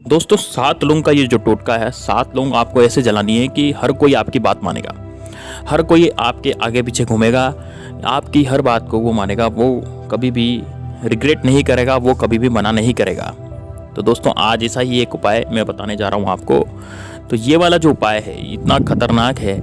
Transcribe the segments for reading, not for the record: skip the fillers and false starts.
दोस्तों 7 लोगों का ये जो टोटका है, 7 लोग आपको ऐसे जलानी है कि हर कोई आपकी बात मानेगा, हर कोई आपके आगे पीछे घूमेगा, आपकी हर बात को वो मानेगा, वो कभी भी रिग्रेट नहीं करेगा, वो कभी भी मना नहीं करेगा। तो दोस्तों आज ऐसा ही एक उपाय मैं बताने जा रहा हूँ आपको। तो ये वाला जो उपाय है इतना खतरनाक है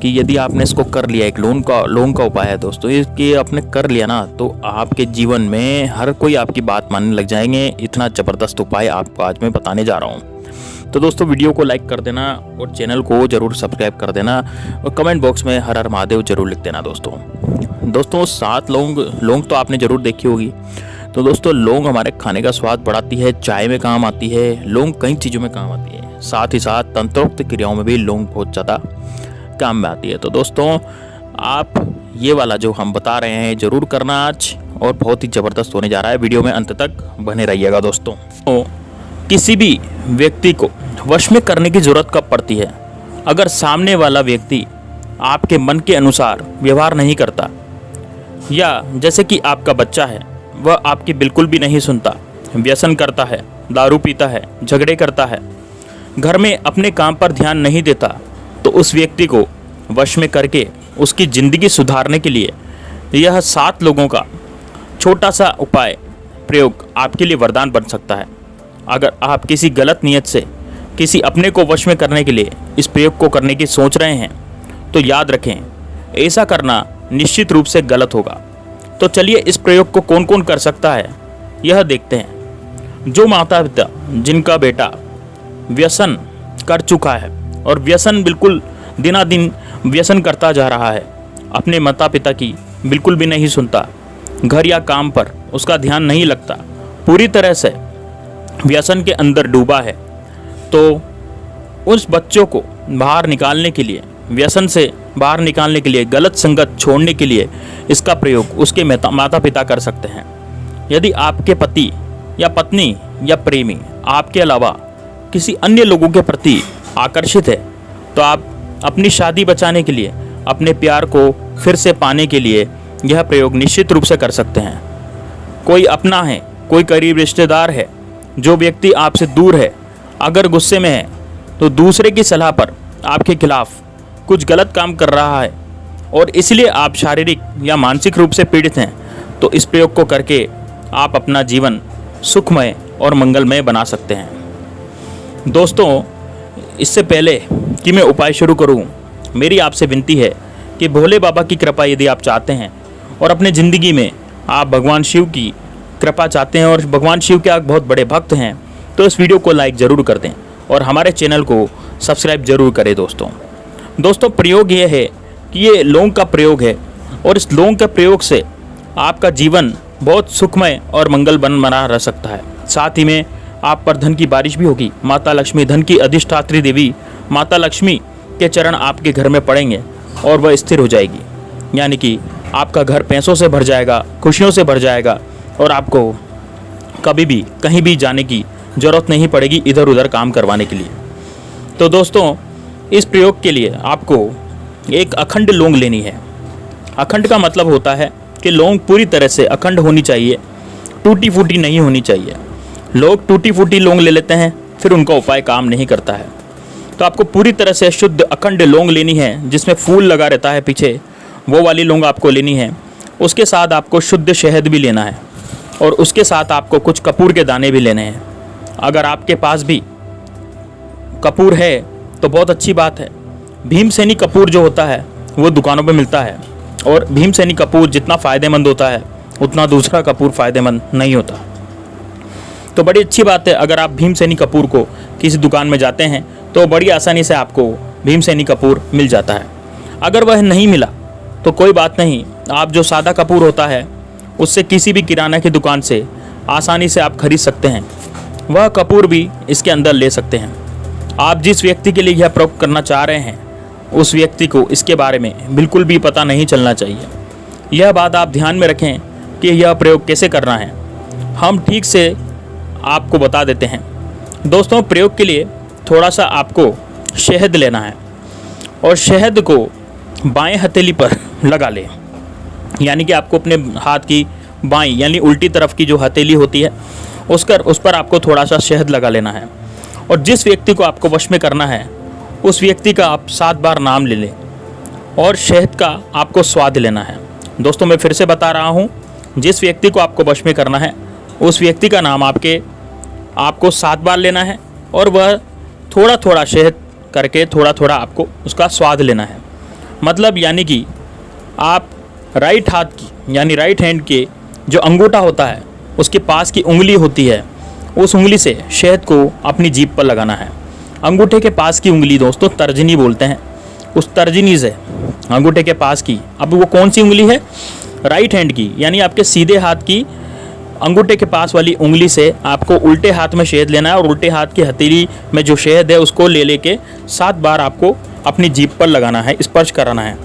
कि यदि आपने इसको कर लिया, एक लोन का उपाय है दोस्तों, इसके आपने कर लिया ना तो आपके जीवन में हर कोई आपकी बात मानने लग जाएंगे। इतना ज़बरदस्त उपाय आपको आज मैं बताने जा रहा हूँ। तो दोस्तों वीडियो को लाइक कर देना और चैनल को ज़रूर सब्सक्राइब कर देना और कमेंट बॉक्स में हर हर महादेव जरूर लिख देना। दोस्तों 7 लौंग तो आपने ज़रूर देखी होगी। तो दोस्तों लौंग हमारे खाने का स्वाद बढ़ाती है, चाय में काम आती है, लौंग कई चीज़ों में काम आती है, साथ ही साथ तंत्रोक्त क्रियाओं में भी लौंग बहुत ज़्यादा काम में आती है। तो दोस्तों आप ये वाला जो हम बता रहे हैं ज़रूर करना आज, और बहुत ही ज़बरदस्त होने जा रहा है। वीडियो में अंत तक बने रहिएगा दोस्तों। तो किसी भी व्यक्ति को वश में करने की ज़रूरत कब पड़ती है? अगर सामने वाला व्यक्ति आपके मन के अनुसार व्यवहार नहीं करता, या जैसे कि आपका बच्चा है वह आपकी बिल्कुल भी नहीं सुनता, व्यसन करता है, दारू पीता है, झगड़े करता है, घर में अपने काम पर ध्यान नहीं देता, तो उस व्यक्ति को वश में करके उसकी ज़िंदगी सुधारने के लिए यह 7 लोगों का छोटा सा उपाय प्रयोग आपके लिए वरदान बन सकता है। अगर आप किसी गलत नीयत से किसी अपने को वश में करने के लिए इस प्रयोग को करने की सोच रहे हैं तो याद रखें, ऐसा करना निश्चित रूप से गलत होगा। तो चलिए इस प्रयोग को कौन कौन कर सकता है यह देखते हैं। जो माता पिता जिनका बेटा व्यसन कर चुका है और व्यसन बिल्कुल दिनादिन व्यसन करता जा रहा है, अपने माता पिता की बिल्कुल भी नहीं सुनता, घर या काम पर उसका ध्यान नहीं लगता, पूरी तरह से व्यसन के अंदर डूबा है, तो उस बच्चों को बाहर निकालने के लिए, व्यसन से बाहर निकालने के लिए, गलत संगत छोड़ने के लिए इसका प्रयोग उसके माता पिता कर सकते हैं। यदि आपके पति या पत्नी या प्रेमी आपके अलावा किसी अन्य लोगों के प्रति आकर्षित है तो आप अपनी शादी बचाने के लिए, अपने प्यार को फिर से पाने के लिए यह प्रयोग निश्चित रूप से कर सकते हैं। कोई अपना है, कोई करीब रिश्तेदार है, जो व्यक्ति आपसे दूर है, अगर गुस्से में है तो दूसरे की सलाह पर आपके खिलाफ कुछ गलत काम कर रहा है और इसलिए आप शारीरिक या मानसिक रूप से पीड़ित हैं, तो इस प्रयोग को करके आप अपना जीवन सुखमय और मंगलमय बना सकते हैं। दोस्तों इससे पहले कि मैं उपाय शुरू करूं, मेरी आपसे विनती है कि भोले बाबा की कृपा यदि आप चाहते हैं और अपने ज़िंदगी में आप भगवान शिव की कृपा चाहते हैं और भगवान शिव के आप बहुत बड़े भक्त हैं, तो इस वीडियो को लाइक ज़रूर कर दें और हमारे चैनल को सब्सक्राइब ज़रूर करें। दोस्तों प्रयोग ये है कि ये लौंग का प्रयोग है और इस लौंग के प्रयोग से आपका जीवन बहुत सुखमय और मंगल बना रह सकता है। साथ ही में आप पर धन की बारिश भी होगी। माता लक्ष्मी, धन की अधिष्ठात्री देवी माता लक्ष्मी के चरण आपके घर में पड़ेंगे और वह स्थिर हो जाएगी, यानी कि आपका घर पैसों से भर जाएगा, खुशियों से भर जाएगा और आपको कभी भी कहीं भी जाने की ज़रूरत नहीं पड़ेगी इधर उधर काम करवाने के लिए। तो दोस्तों इस प्रयोग के लिए आपको एक अखंड लौंग लेनी है। अखंड का मतलब होता है कि लौंग पूरी तरह से अखंड होनी चाहिए, टूटी फूटी नहीं होनी चाहिए। लोग टूटी फूटी लौंग ले लेते हैं, फिर उनका उपाय काम नहीं करता है। तो आपको पूरी तरह से शुद्ध अखंड लौंग लेनी है, जिसमें फूल लगा रहता है पीछे, वो वाली लौंग आपको लेनी है। उसके साथ आपको शुद्ध शहद भी लेना है और उसके साथ आपको कुछ कपूर के दाने भी लेने हैं। अगर आपके पास भी कपूर है तो बहुत अच्छी बात है। भीमसेनी कपूर जो होता है वो दुकानों पे मिलता है, और भीमसेनी कपूर जितना फ़ायदेमंद होता है उतना दूसरा कपूर फ़ायदेमंद नहीं होता। तो बड़ी अच्छी बात है, अगर आप भीमसेनी कपूर को किसी दुकान में जाते हैं तो बड़ी आसानी से आपको भीमसेनी कपूर मिल जाता है। अगर वह नहीं मिला तो कोई बात नहीं, आप जो सादा कपूर होता है उससे किसी भी किराना की दुकान से आसानी से आप खरीद सकते हैं, वह कपूर भी इसके अंदर ले सकते हैं। आप जिस व्यक्ति के लिए यह प्रयोग करना चाह रहे हैं उस व्यक्ति को इसके बारे में बिल्कुल भी पता नहीं चलना चाहिए। यह बात आप ध्यान में रखें कि यह प्रयोग कैसे करना है, हम ठीक से आपको बता देते हैं। दोस्तों प्रयोग के लिए थोड़ा सा आपको शहद लेना है और शहद को बाएं हथेली पर लगा लें, यानी कि आपको अपने हाथ की बाएं यानी उल्टी तरफ की जो हथेली होती है उस पर आपको थोड़ा सा शहद लगा लेना है और जिस व्यक्ति को आपको वश में करना है उस व्यक्ति का आप 7 बार नाम ले लें और शहद का आपको स्वाद लेना है। दोस्तों मैं फिर से बता रहा हूँ, जिस व्यक्ति को आपको वश में करना है उस व्यक्ति का नाम आपको 7 बार लेना है और वह थोड़ा थोड़ा शहद करके थोड़ा थोड़ा आपको उसका स्वाद लेना है। मतलब यानी कि आप राइट हाथ की यानी राइट हैंड के जो अंगूठा होता है उसके पास की उंगली होती है, उस उंगली से शहद को अपनी जीभ पर लगाना है। अंगूठे के पास की उंगली दोस्तों तर्जनी बोलते हैं, उस तर्जनी से अंगूठे के पास की, अब वो कौन सी उंगली है? राइट हैंड की, यानी आपके सीधे हाथ की अंगूठे के पास वाली उंगली से आपको उल्टे हाथ में शहद लेना है और उल्टे हाथ की हथेली में जो शहद है उसको लेके 7 बार आपको अपनी जीभ पर लगाना है, स्पर्श कराना है।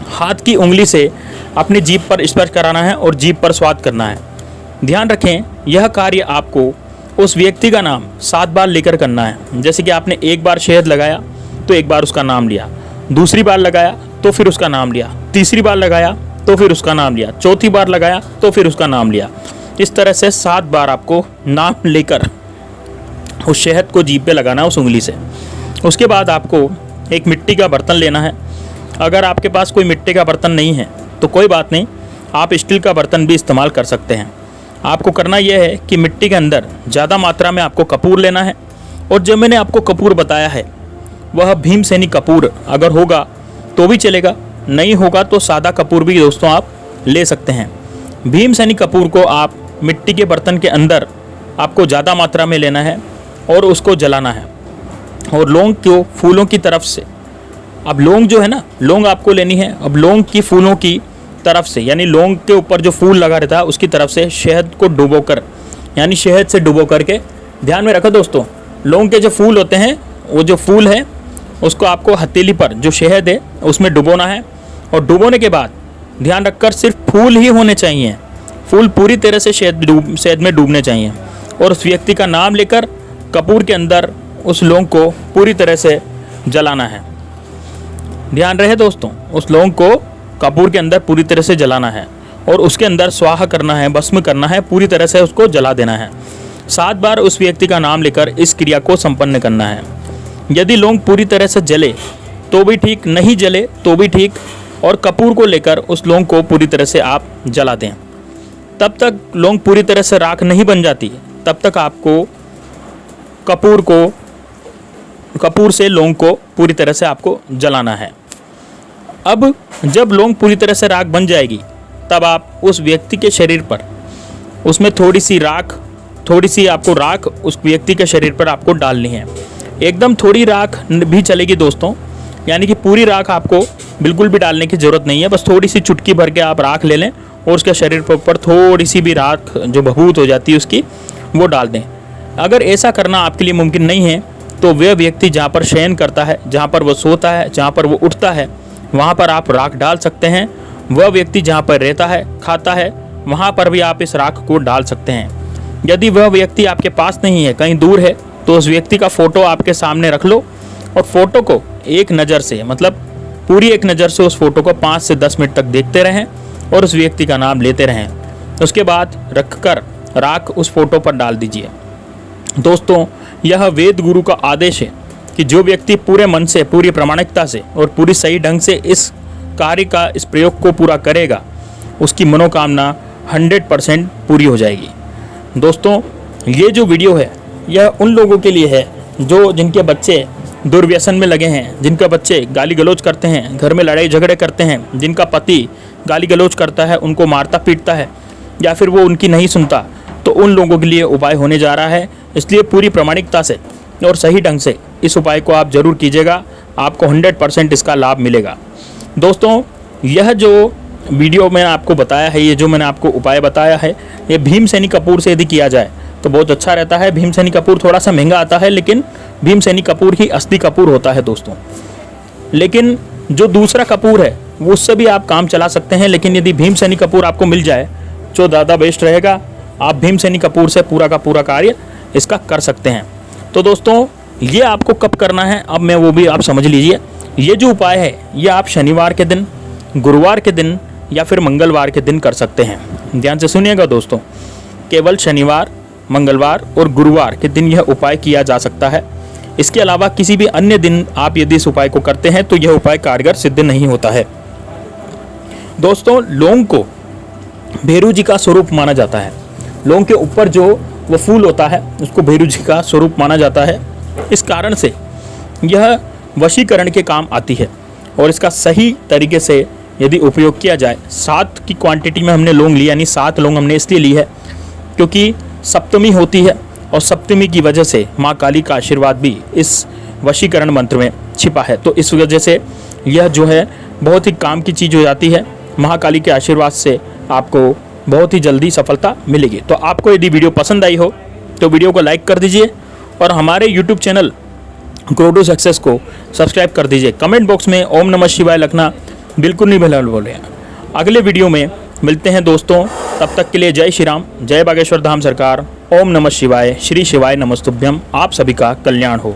हाथ की उंगली से अपनी जीभ पर स्पर्श कराना है और जीभ पर स्वाद करना है। ध्यान रखें, यह कार्य आपको उस व्यक्ति का नाम 7 बार लेकर करना है। जैसे कि आपने एक बार शहद लगाया तो एक बार उसका नाम लिया, दूसरी बार लगाया तो फिर उसका नाम लिया, तीसरी बार लगाया तो फिर उसका नाम लिया, चौथी बार लगाया तो फिर उसका नाम लिया। इस तरह से 7 बार आपको नाम लेकर उस शहद को जीभ पे लगाना है उस उंगली से। उसके बाद आपको एक मिट्टी का बर्तन लेना है। अगर आपके पास कोई मिट्टी का बर्तन नहीं है तो कोई बात नहीं, आप स्टील का बर्तन भी इस्तेमाल कर सकते हैं। आपको करना यह है कि मिट्टी के अंदर ज़्यादा मात्रा में आपको कपूर लेना है और जो मैंने आपको कपूर बताया है वह भीमसेनी कपूर अगर होगा तो भी चलेगा, नहीं होगा तो सादा कपूर भी दोस्तों आप ले सकते हैं। भीमसेनी कपूर को आप मिट्टी के बर्तन के अंदर आपको ज़्यादा मात्रा में लेना है और उसको जलाना है और लौंग को फूलों की तरफ से, अब लौंग जो है ना, लौंग आपको लेनी है, अब लौंग की फूलों की तरफ से यानी लौंग के ऊपर जो फूल लगा रहता है उसकी तरफ से शहद को डुबोकर यानी शहद से डुबो करके, ध्यान में रखो दोस्तों, लौंग के जो फूल होते हैं वो जो फूल है उसको आपको हथेली पर जो शहद है उसमें डुबोना है और डुबोने के बाद ध्यान रखकर सिर्फ फूल ही होने चाहिए, फूल पूरी तरह से शहद में डूबने चाहिए और उस व्यक्ति का नाम लेकर कपूर के अंदर उस लौंग को पूरी तरह से जलाना है। ध्यान रहे दोस्तों, उस लौंग को कपूर के अंदर पूरी तरह से जलाना है और उसके अंदर स्वाहा करना है, भस्म करना है, पूरी तरह से उसको जला देना है। 7 बार उस व्यक्ति का नाम लेकर इस क्रिया को संपन्न करना है। यदि लौंग पूरी तरह से जले तो भी ठीक, नहीं जले तो भी ठीक, और कपूर को लेकर उस लौंग को पूरी तरह से आप जला दें। तब तक लौंग पूरी तरह से राख नहीं बन जाती, तब तक आपको कपूर से लौंग को पूरी तरह से आपको जलाना है। अब जब लौंग पूरी तरह से राख बन जाएगी तब आप उस व्यक्ति के शरीर पर उसमें थोड़ी सी आपको राख उस व्यक्ति के शरीर पर आपको डालनी है। एकदम थोड़ी राख भी चलेगी दोस्तों, यानी कि पूरी राख आपको बिल्कुल भी डालने की ज़रूरत नहीं है, बस थोड़ी सी चुटकी भर के आप राख ले लें और उसके शरीर पर ऊपर थोड़ी सी भी राख जो भभूत हो जाती है उसकी वो डाल दें। अगर ऐसा करना आपके लिए मुमकिन नहीं है तो वह व्यक्ति जहाँ पर शयन करता है, जहाँ पर वो सोता है, जहाँ पर वो उठता है, वहाँ पर आप राख डाल सकते हैं। वह व्यक्ति जहाँ पर रहता है, खाता है, वहाँ पर भी आप इस राख को डाल सकते हैं। यदि वह व्यक्ति आपके पास नहीं है, कहीं दूर है, तो उस व्यक्ति का फ़ोटो आपके सामने रख लो और फ़ोटो को एक नज़र से, मतलब पूरी एक नज़र से उस फ़ोटो को 5 से 10 मिनट तक देखते रहें और उस व्यक्ति का नाम लेते रहें। उसके बाद रखकर राख उस फ़ोटो पर डाल दीजिए। दोस्तों, यह वेद गुरु का आदेश है कि जो व्यक्ति पूरे मन से, पूरी प्रामाणिकता से और पूरी सही ढंग से इस कार्य का, इस प्रयोग को पूरा करेगा, उसकी मनोकामना 100% पूरी हो जाएगी। दोस्तों, ये जो वीडियो है यह उन लोगों के लिए है जिनके बच्चे दुर्व्यसन में लगे हैं, जिनके बच्चे गाली गलौज करते हैं, घर में लड़ाई झगड़े करते हैं, जिनका पति गाली गलौज करता है, उनको मारता पीटता है या फिर वो उनकी नहीं सुनता, तो उन लोगों के लिए उपाय होने जा रहा है। इसलिए पूरी प्रामाणिकता से और सही ढंग से इस उपाय को आप ज़रूर कीजिएगा, आपको 100% इसका लाभ मिलेगा। दोस्तों, यह जो वीडियो मैंने आपको बताया है, ये जो मैंने आपको उपाय बताया है, ये भीमसेनी कपूर से यदि किया जाए तो बहुत अच्छा रहता है। भीमसेनी कपूर थोड़ा सा महंगा आता है, लेकिन भीमसेनी कपूर ही असली कपूर होता है दोस्तों। लेकिन जो दूसरा कपूर है वो उससे भी आप काम चला सकते हैं, लेकिन यदि भीमसेनी कपूर आपको मिल जाए जो ज़्यादा बेस्ट रहेगा। आप भीमसेनी कपूर से पूरा का पूरा कार्य इसका कर सकते हैं। तो दोस्तों, ये आपको कब करना है अब मैं वो भी आप समझ लीजिए। ये जो उपाय है ये आप शनिवार के दिन, गुरुवार के दिन या फिर मंगलवार के दिन कर सकते हैं। ध्यान से सुनिएगा दोस्तों, केवल शनिवार, मंगलवार और गुरुवार के दिन यह उपाय किया जा सकता है। इसके अलावा किसी भी अन्य दिन आप यदि इस उपाय को करते हैं तो यह उपाय कारगर सिद्ध नहीं होता है। दोस्तों, लौंग को भैरू जी का स्वरूप माना जाता है। लौंग के ऊपर जो वो फूल होता है उसको भैरू जी का स्वरूप माना जाता है। इस कारण से यह वशीकरण के काम आती है और इसका सही तरीके से यदि उपयोग किया जाए, 7 की क्वांटिटी में हमने लौंग ली, यानी 7 लौंग हमने इसलिए ली है क्योंकि सप्तमी होती है और सप्तमी की वजह से माँ काली का आशीर्वाद भी इस वशीकरण मंत्र में छिपा है। तो इस वजह से यह जो है बहुत ही काम की चीज़ हो जाती है। महाकाली के आशीर्वाद से आपको बहुत ही जल्दी सफलता मिलेगी। तो आपको यदि वीडियो पसंद आई हो तो वीडियो को लाइक कर दीजिए और हमारे YouTube channel grow to success को सब्सक्राइब कर दीजिए। कमेंट बॉक्स में ओम नमः शिवाय लिखना बिल्कुल नहीं भूलें। अगले वीडियो में मिलते हैं दोस्तों, तब तक के लिए जय श्री राम, जय बागेश्वर धाम सरकार। ओम नमः शिवाय, श्री शिवाय नमस्तुभ्यम। आप सभी का कल्याण हो।